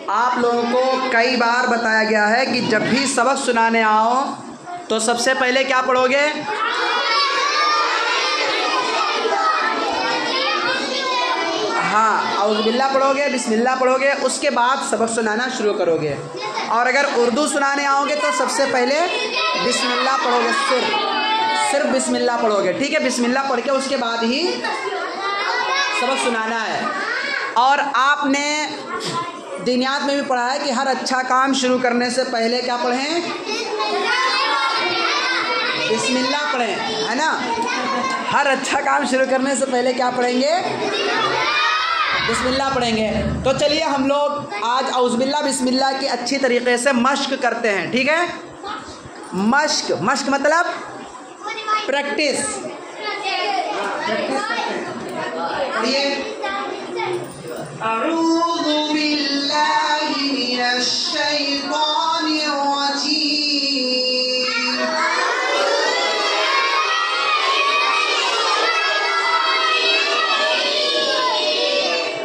आप लोगों को कई बार बताया गया है कि जब भी सबक सुनाने आओ तो सबसे पहले क्या पढ़ोगे? हाँ, औज़ुबिल्लाह पढ़ोगे, बिस्मिल्लाह पढ़ोगे, उसके बाद सबक सुनाना शुरू करोगे। और अगर उर्दू सुनाने आओगे तो सबसे पहले बिस्मिल्लाह पढ़ोगे, सिर्फ बिस्मिल्लाह पढ़ोगे, ठीक है। बिस्मिल्लाह पढ़ के उसके बाद ही सबक सुनाना है। और आपने दीनियात में भी पढ़ा है कि हर अच्छा काम शुरू करने से पहले क्या पढ़ें? बिस्मिल्लाह पढ़ें, है ना। हर अच्छा काम शुरू करने से पहले क्या पढ़ेंगे? बिस्मिल्लाह पढ़ेंगे। तो चलिए हम लोग आज औज़ुबिल्लाह बिस्मिल्लाह की अच्छी तरीके से मश्क करते हैं, ठीक है। मश्क मतलब प्रैक्टिस। पढ़िए, अऊज़ु बिल्लाहि मिनश शैतानिर रजीम,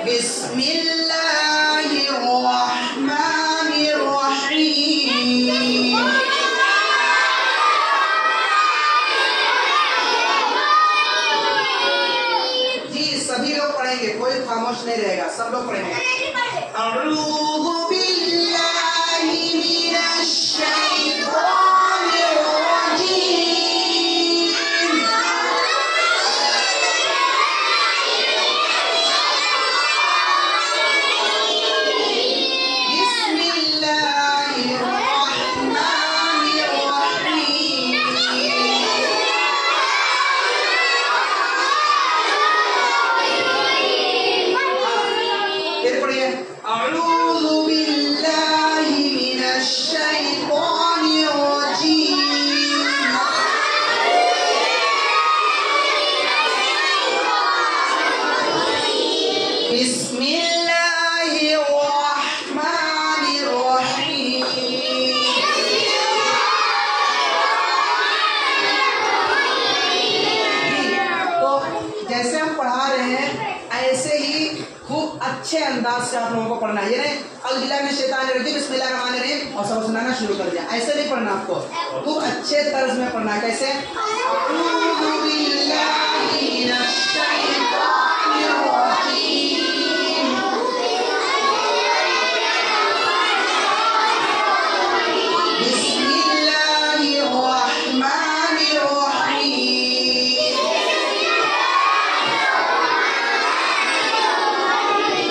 बिस्मिल्लाहिर रहमानिर रहीम। जी सभी लोग पढ़ेंगे, कोई खामोश नहीं रहेगा, सब लोग पढ़ेंगे। अऊज़ु बिल्लाहि मिनश शैतानिर रजीम, बिस्मिल्लाहिर रहमानिर रहीम। फिर पढ़िए, अऊज़ु बिल्लाहि मिनश शैतानिर रजीम, बिस्मिल्लाहिर रहमानिर रहीम। तो जैसे हम पढ़ा रहे हैं ऐसे ही खूब अच्छे अंदाज से आप लोगों को पढ़ना है। ये नहीं औज़ुबिल्लाहि मिनश शैतानिर रजीम बिस्मिल्लाहिर रहमानिर रहीम और सबक सुनाना शुरू कर दिया, ऐसे नहीं पढ़ना। आपको खूब अच्छे तर्ज में पढ़ना है। कैसे? अऊज़ु बिल्लाहि मिनश शैतानिर रजीम, बिस्मिल्लाहिर रहमानिर रहीम।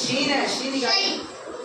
शीन है, शीन का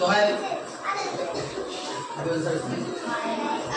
दोहरा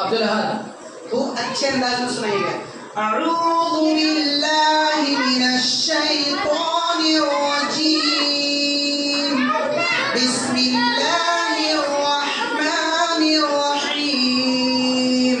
अब्दुल अहद खूब अच्छे अंदाज में सुनाइएगा। अऊज़ु बिल्लाहि मिनश शैतानिर रजीम, बिस्मिल्लाहिर रहमानिर रहीम।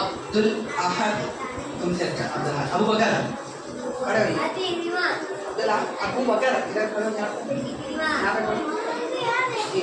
अब्दुल अहद तुमसे अच्छा, अब्दुल अहद अबू बकर खड़े होइए। अब्दुल अहद अबू बकर इधर खड़े हो, यहाँ पे खड़े। जी।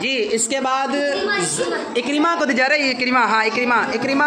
जी इसके बाद इक्रिमा को दीजिए। रही इक्रिमा, हाँ इक्रिमा, इक्रिमा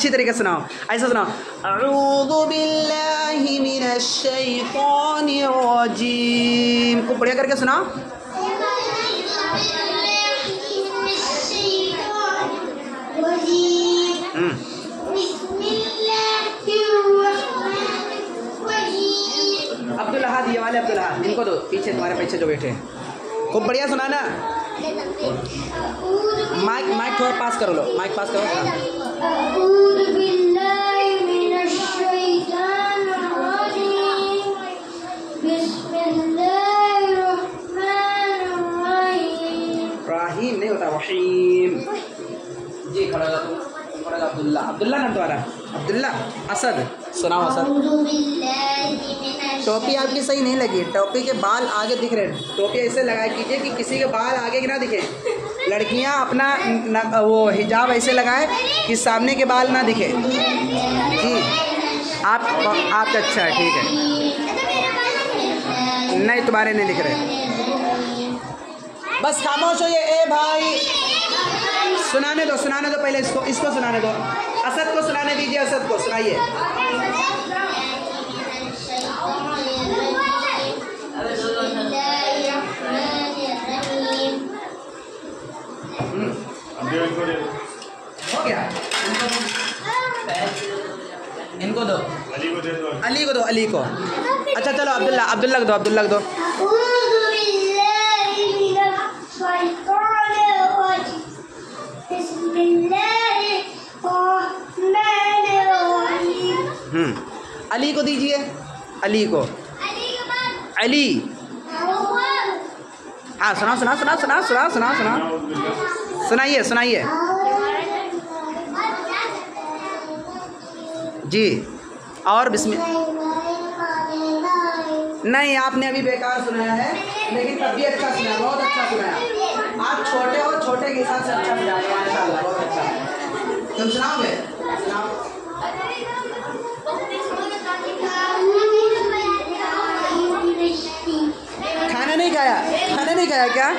अच्छी तरीके से सुनाओ, ऐसा सुनाओ, अऊज़ु बिल्लाहि मिनश शैतानिर रजीम। खूब बढ़िया करके सुनाओ। अब्दुल अहद, ये वाले अब्दुल अहद, इनको दो, पीछे तुम्हारे पीछे जो बैठे हैं, खूब बढ़िया सुनाना। माइक थोड़ा पास करो, लो माइक पास करो। राहीम नहीं होता, रहीम। जी खड़ा हो तुम, खड़ा हो अब्दुल्ला, अब्दुल्ला नाम तुम्हारा, अब्दुल्ला असद, सुनाओ असद। टोपी आपकी सही नहीं लगी, टोपी के बाल आगे दिख रहे हैं, टोपी ऐसे लगाया कीजिए कि किसी के बाल आगे ना दिखे। लड़कियां अपना वो हिजाब ऐसे लगाए कि सामने के बाल ना दिखे। जी आप अच्छा है, ठीक है। नहीं तुम्हारे नहीं दिख रहे, बस खामोश हो ये। ए भाई सुनाने दो पहले, इसको सुनाने दो, असद को सुनाने दीजिए, असद को सुनाइए। हो गया, इनको दो, अली को दो, अली को। अच्छा चलो अब्दुल्ला को दो, अब्दुल्ला को दो। अली को दीजिए, अली को, अली। हाँ सुनाओ सुनाइए जी। और बिस्मिल्लाह। नहीं आपने अभी बेकार सुनाया है, लेकिन तब भी अच्छा सुनाया, बहुत अच्छा सुनाया। आप छोटे हो, छोटे के हिसाब से अच्छा सुनाया, माशाल्लाह बहुत अच्छा। तुम सुनाओगे? सुनाओ। खाना नहीं खाया क्या?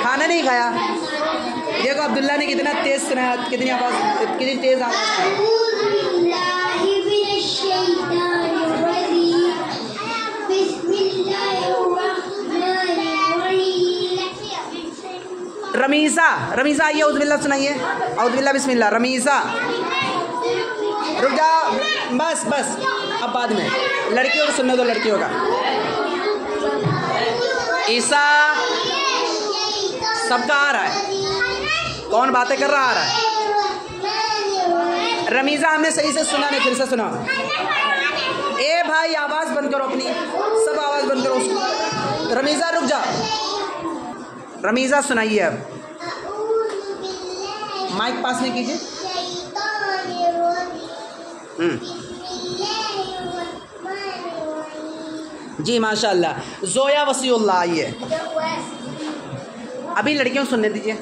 खाना नहीं खाया? देखो अब्दुल्ला ने कितना तेज सुनाया, कितनी तेज आवाज़। रमीज़ा आइए, औज़ुबिल्लाह सुनाइए, औज़ुबिल्लाह बिस्मिल्लाह। रमीज़ा रुक जाओ, बस अब बाद में, लड़कियों को सुनने दो, लड़कियों का। ईसा सबका आ रहा है, कौन बातें कर रहा आ रहा है? रमीज़ा हमने सही से सुना नहीं, फिर से सुना। ए भाई आवाज़ बंद करो अपनी, सब आवाज़ बंद करो उसको। रमीज़ा रुक जा, रमीज़ा सुनाइए अब। माइक पास नहीं कीजिए। जी माशाल्लाह। जोया वसीउल्लाह आइए, अभी लड़कियों को सुनने दीजिए।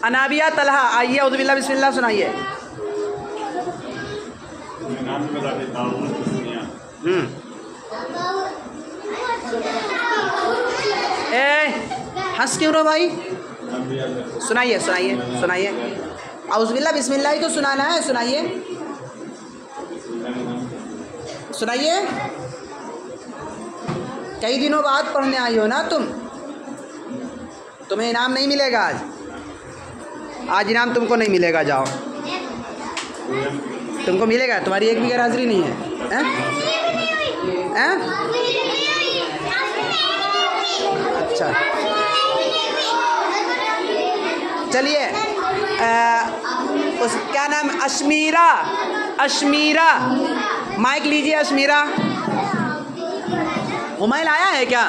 अनाबिया तलहा आइए, औज़ुबिल्लाह बिस्मिल्लाह सुनाइए। हंस क्यों रहो भाई? सुनाइए औज़ुबिल्लाह बिस्मिल्लाह ही तो सुनाना है, सुनाइए। कई दिनों बाद पढ़ने आई हो ना तुम, तुम्हें इनाम नहीं मिलेगा आज इनाम तुमको नहीं मिलेगा। जाओ, तुमको मिलेगा, तुम्हारी एक भी गैर हाजिरी नहीं है, हैं? अच्छा चलिए, उस क्या नाम? अशमीरा माइक लीजिए। अशमीरा हुमायूं आया है क्या?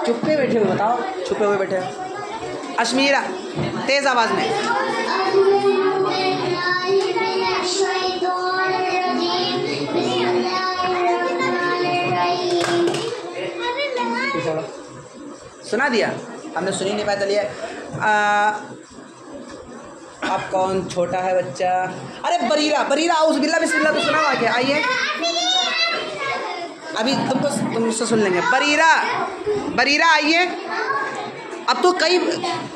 चुप्पे बैठे हुए, बताओ, छुपे हुए बैठे। अशमीरा तेज आवाज में। सुना दिया? हमने सुनी नहीं पाया। चलिए अब कौन छोटा है बच्चा? अरे बरीरा, बरीरा आउज़ बिल्लाह बिस्मिल्लाह तो सुना हुआ क्या? आइए अभी तुमसे सुन लेंगे। बरीरा, बरीरा आइए। अब तो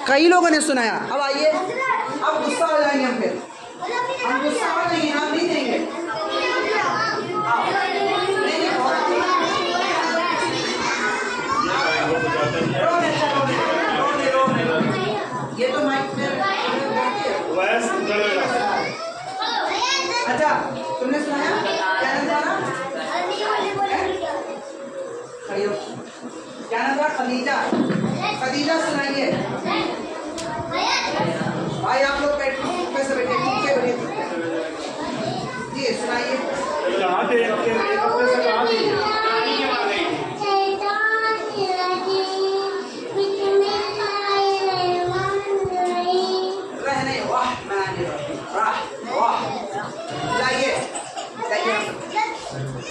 कई लोगों ने सुनाया, अब आइए। अब गुस्सा हो जाएंगे हम, फिर हम गुस्सा हो जाएंगे, हम नहीं देंगे। ये तो माइक में अच्छा तुमने सुनाया? क्या नाम था? क्या नाम था? खदीजा। खदीजा सुनाइए। भाई आप लोग बैठ से बैठे, नीचे बैठे जी, सुनाइए।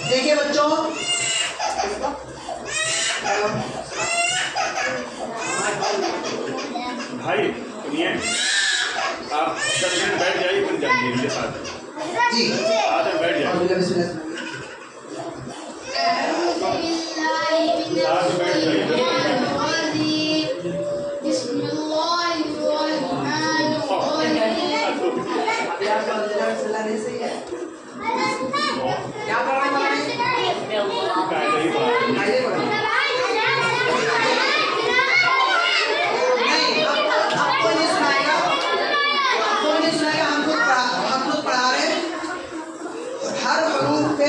देखिए बच्चों, भाई सुनिए, आप 10 मिनट बैठ जाइए कुछ जल्दी के साथ जी, आधे बैठ जाइए, साथ बैठ जाइए। क्या पढ़ रहे हैं? हम खुद पढ़ा रहे हैं। हर हरूफ पे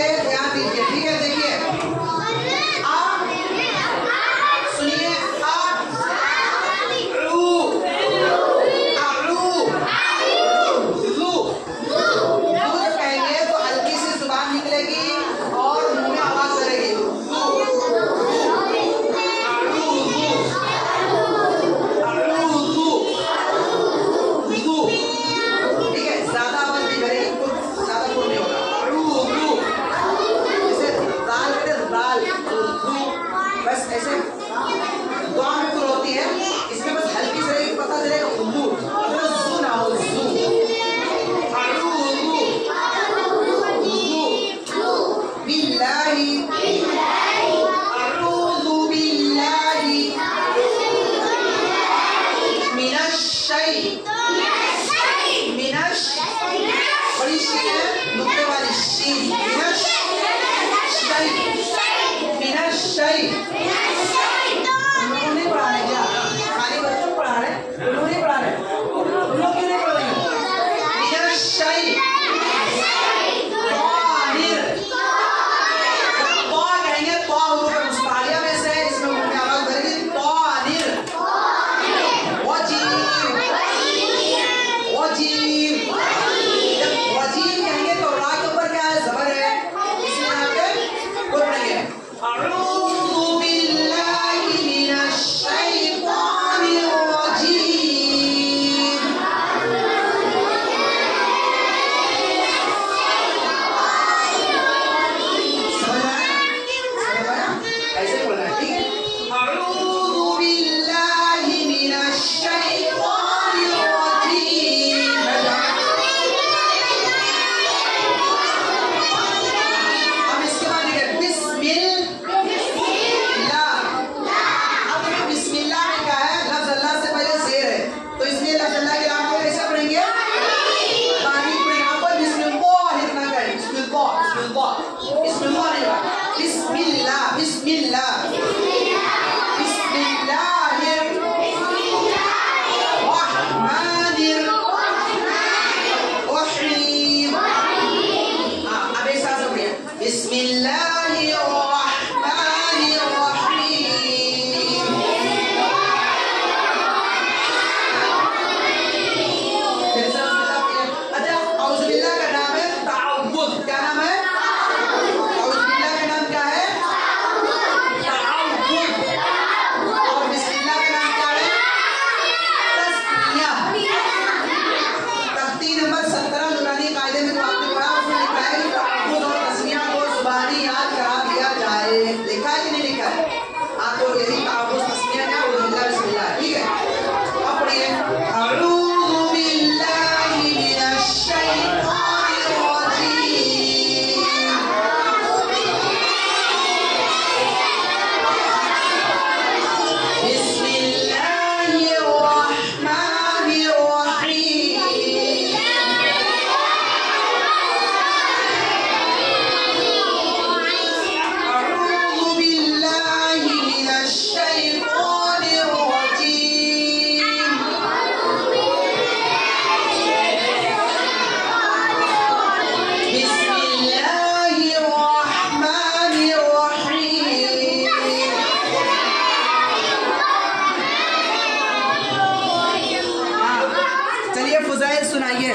चलिए फुज़ैल सुनाइए,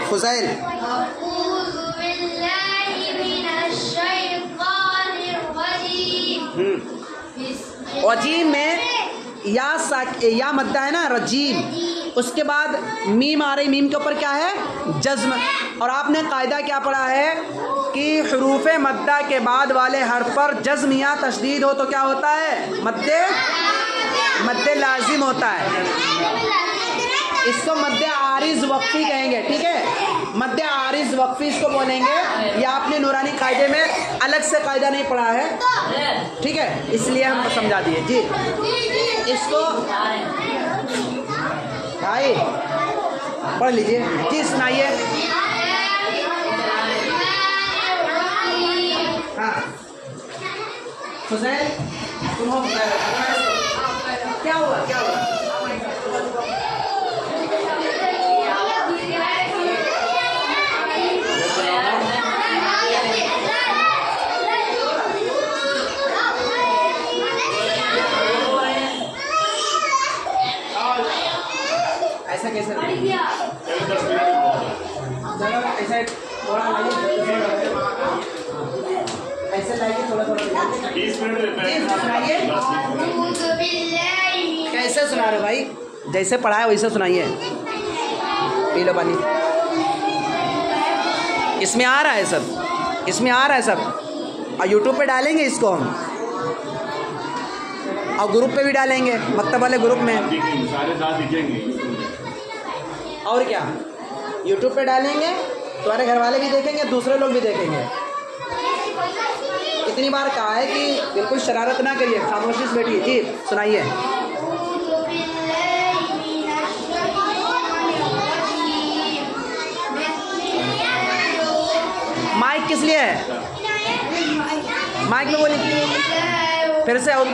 फुज़ैल। अऊज़ु बिल्लाहि मिनश शैतानिर रजीम। रजीम में या मद्दा है ना, रजीम, उसके बाद मीम आ रही, मीम के ऊपर क्या है, जज्म। और आपने कायदा क्या पढ़ा है कि हरूफ मद्दा के बाद वाले हर्फ पर जज्म या तशदीद हो तो क्या होता है, मद्दे लाजिम होता है। इसको मद्दे आरिज वक्फी कहेंगे, ठीक है, मद्दे आरिज वक्फी इसको बोलेंगे। या आपने नूरानी कायदे में अलग से कायदा नहीं पढ़ा है, ठीक है, इसलिए हम समझा दिए जी। इसको भाई पढ़ लीजिए जी, सुनाइए। हाँ फुज़ैल, तुम हो क्या हुआ, क्या हुआ? ऐसा कैसे ऐसा थोड़ा ऐसे लाइए, थोड़ा 20 मिनट सुनाइए। कैसे सुना रहे हो भाई, जैसे पढ़ा है वैसे सुनाइए। पी लो पानी। इसमें आ रहा है सब, इसमें आ रहा है सब, और यूट्यूब पे डालेंगे इसको हम, और ग्रुप पे भी डालेंगे, मकतब वाले ग्रुप में। सारे दांत दिखेंगे। और क्या, यूट्यूब पे डालेंगे, तुम्हारे घर वाले भी देखेंगे, दूसरे लोग भी देखेंगे। इतनी बार कहा है कि बिल्कुल शरारत ना करिए, खामोशी से बैठिए जी। सुनाइए। माइक किस लिए है, माइक में बोलिए फिर से। और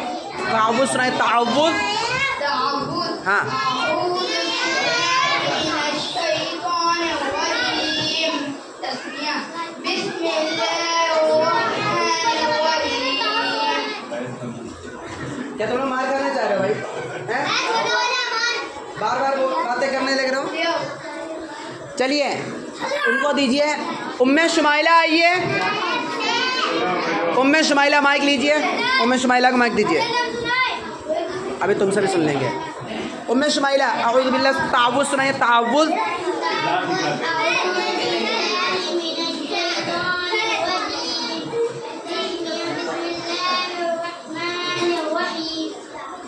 ताउवुज़ सुनाइए, ताउवुज़। हाँ क्या तुम लोग मार करना चाह रहे हो भाई, हैं? बार बार बातें करने लग रहे हो। चलिए उनको दीजिए। उम्मे शुमाइला आइए, उम्मे शुमाइला माइक लीजिए, उम्मे शुमाइला को माइक दीजिए, अभी तुमसे भी सुन लेंगे। उम्मे शुमाइला अऊज़ु बिल्लाह, ताउवुज़ सुनाइए, ताउवुज़।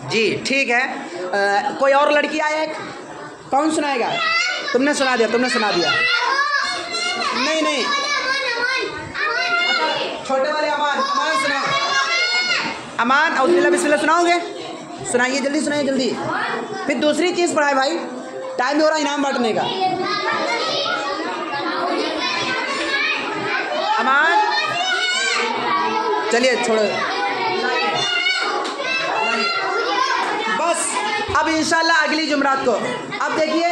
जी ठीक है। कोई और लड़की आए, कौन सुनाएगा? तुमने सुना दिया, तुमने सुना दिया। नहीं नहीं, छोटे वाले अमान, अमान सुनाओ, अमान अऊज़ु बिल्लाह बिस्मिल्लाह सुनाओगे? सुनाइए जल्दी, सुनाइए जल्दी। फिर दूसरी चीज़ पढ़ाए भाई, टाइम हो रहा इनाम बांटने का। अमान चलिए छोड़ो बस। अब इंशाल्लाह अगली जुमरात को। अब देखिए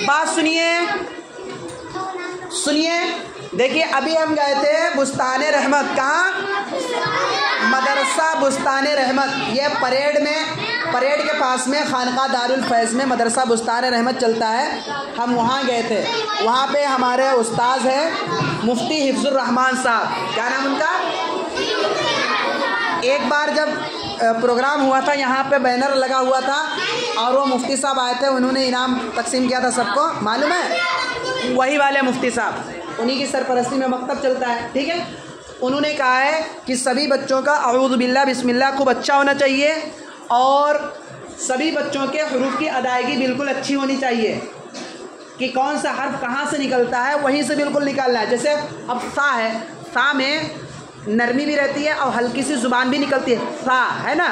बात सुनिए, सुनिए। देखिए अभी हम गए थे बुस्ताने रहमत, कहाँ? मदरसा बुस्ताने रहमत। ये परेड में, परेड के पास में खानका दारुल फैज़ में मदरसा बुस्ताने रहमत चलता है। हम वहाँ गए थे। वहाँ पे हमारे उस्ताद हैं मुफ्ती हिफ्ज़ुर रहमान साहब, क्या नाम उनका? एक बार जब प्रोग्राम हुआ था, यहाँ पे बैनर लगा हुआ था और वो मुफ्ती साहब आए थे, उन्होंने इनाम तकसीम किया था सबको, मालूम है? वही वाले मुफ्ती साहब, उन्हीं की सरपरस्ती में मकतब चलता है, ठीक है। उन्होंने कहा है कि सभी बच्चों का अऊज़ु बिल्लाह बिस्मिल्लाह खूब अच्छा होना चाहिए और सभी बच्चों के हरूफ की अदायगी बिल्कुल अच्छी होनी चाहिए, कि कौन सा हर्फ कहाँ से निकलता है वहीं से बिल्कुल निकालना है। जैसे अब सा है, सा में नरमी भी रहती है और हल्की सी ज़ुबान भी निकलती है, सा है ना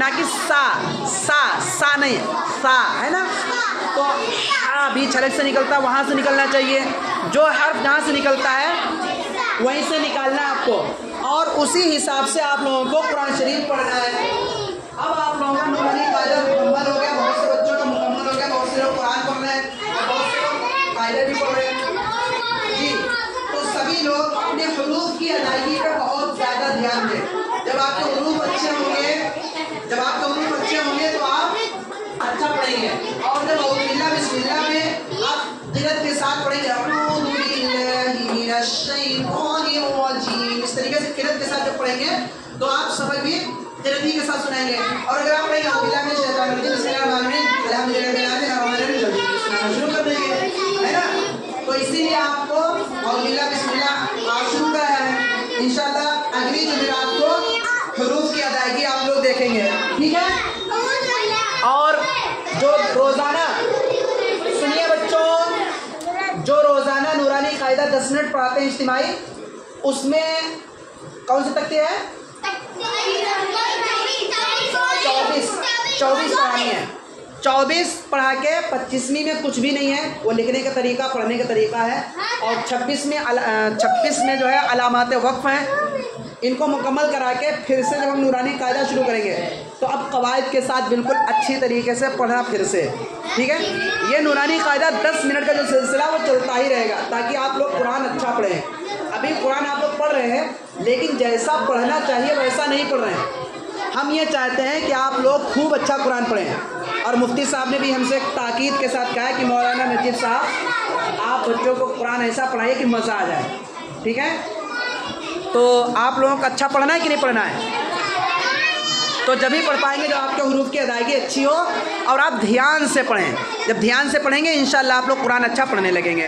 कि सा नहीं, सा है ना। तो हाँ भी छलक से निकलता है, वहाँ से निकलना चाहिए। जो हर्फ जहाँ से निकलता है वहीं से निकालना है आपको, और उसी हिसाब से आप लोगों को कुरान शरीफ पढ़ना है। अब आप लोगों का नूरानी कायदा मुकम्मल हो गया, बहुत से बच्चों का मुकम्मल हो गया, बहुत से लोग कुरान पढ़ रहे हैं, बहुत से लोग कायदा भी पढ़ रहे हैं जी। तो सभी लोग अपने हुरूफ की अदायगी पर बहुत ज़्यादा ध्यान दें। जब आपके हुरूफ अच्छे होंगे, जब आपके हुरूफ अच्छे होंगे तो आप अच्छा पढ़ेंगे। और जब अऊज़ु बिल्लाह बिस्मिल्लाह में क़िरात के साथ पढ़ेंगे अऊज़ु बिल्लाहि मिनश शैतानिर रजीम। इस तरीके से क़िरात के साथ जब पढ़ेंगे तो आप सबक भी क़िराती के साथ सुनाएंगे। और अगर आप पढ़ेंगे अऊज़ु बिल्लाहि मिनश शैतानिर रजीम बिस्मिल्लाहिर्रहमानिर्रहीम अल्हम्दुलिल्लाहि रब्बिल आलमीन सुनाना शुरू कर देंगे, है ना। तो इसीलिए आपको अऊज़ु बिल्लाहि बिस्मिल्लाह आप शुरू कराया है। इंशाअल्लाह अगली जुमेरात को हुरूफ की अदायगी आप लोग देखेंगे, ठीक है। और जो रोज़ाना सुनिए बच्चों, जो रोज़ाना नूरानी कायदा 10 मिनट पढ़ाते हैं इज्तिमाई, उसमें कौन सी तख्ती है? 24 पढ़ानी है। 24 पढ़ा के 25वीं में कुछ भी नहीं है, वो लिखने का तरीका पढ़ने का तरीका है। और 26 में जो है अलामात वक्फ हैं, इनको मुकम्मल करा के फिर से जब हम नूरानी कायदा शुरू करेंगे तो अब कवायद के साथ बिल्कुल अच्छी तरीके से पढ़ना फिर से, ठीक है। ये नूरानी कायदा 10 मिनट का जो सिलसिला वो चलता ही रहेगा ताकि आप लोग कुरान अच्छा पढ़ें। अभी कुरान आप लोग पढ़ रहे हैं लेकिन जैसा पढ़ना चाहिए वैसा नहीं पढ़ रहे हैं। हम ये चाहते हैं कि आप लोग खूब अच्छा कुरान पढ़ें। और मुफ्ती साहब ने भी हमसे ताकीद के साथ कहा कि मौलाना नजीब साहब आप बच्चों को कुरान ऐसा पढ़ाइए कि मज़ा आ जाए, ठीक है। तो आप लोगों को अच्छा पढ़ना है कि नहीं पढ़ना है? तो जब ही पढ़ पाएंगे जब आपके हुरूफ की अदायगी अच्छी हो और आप ध्यान से पढ़ें। जब ध्यान से पढ़ेंगे इंशाअल्लाह आप लोग कुरान अच्छा पढ़ने लगेंगे।